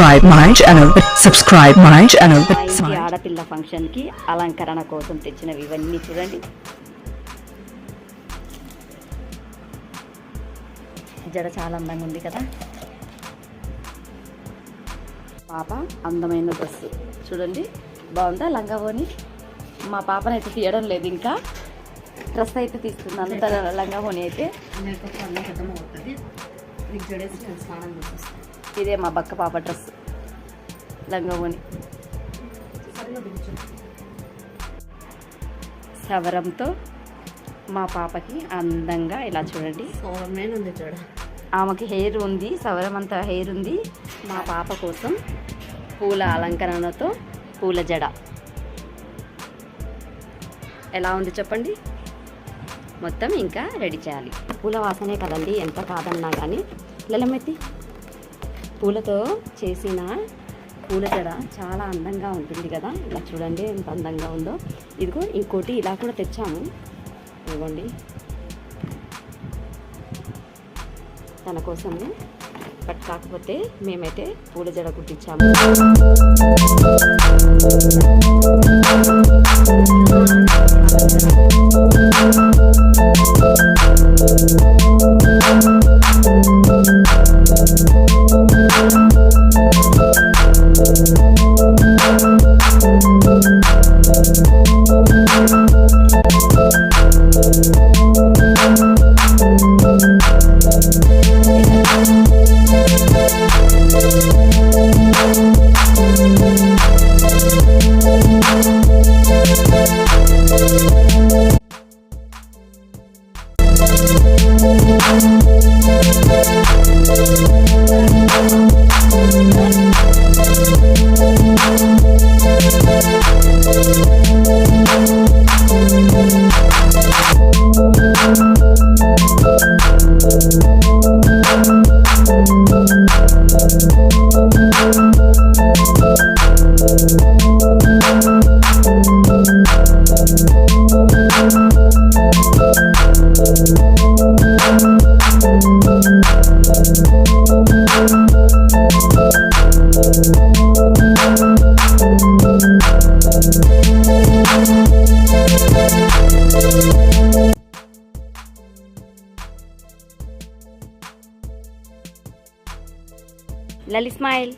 subscribe my channel. Subscribe my channel. ఆడపిల్ల function కి అలంకరణ కోసం తెచ్చినవి ఇవన్నీ చూడండి. జడ చాలా అందంగా ఉంది కదా. పాప అందమైన డ్రెస్ చూడండి, బాగుందా లంగావోని. మా పాపనైతే తీయడం లేదు, ఇంకా డ్రెస్ అయితే తీస్తున్నాను. లంగావోని అయితే ఇదే మా బక్క పాప డ్రెస్ లంగావోని. సవరంతో మా పాపకి అందంగా ఇలా చూడండి. ఆమెకి హెయిర్ ఉంది, సవరం అంతా హెయిర్ ఉంది. మా పాప కోసం పూల అలంకరణతో పూల జడ ఎలా ఉంది చెప్పండి. మొత్తం ఇంకా రెడీ చేయాలి. పూల వాసనే కదండి, ఎంత కాదన్నా కానీ. లలమెత్తి పూలతో చేసిన పూల జడ చాలా అందంగా ఉంటుంది కదా. ఇలా చూడండి ఎంత అందంగా ఉందో. ఇదిగో ఇంకోటి ఇలా కూడా తెచ్చాము, ఇదిగోండి తన కోసము. బట్ కాకపోతే మేమైతే పూల జడ కుట్టించాము. లలి స్మైల్.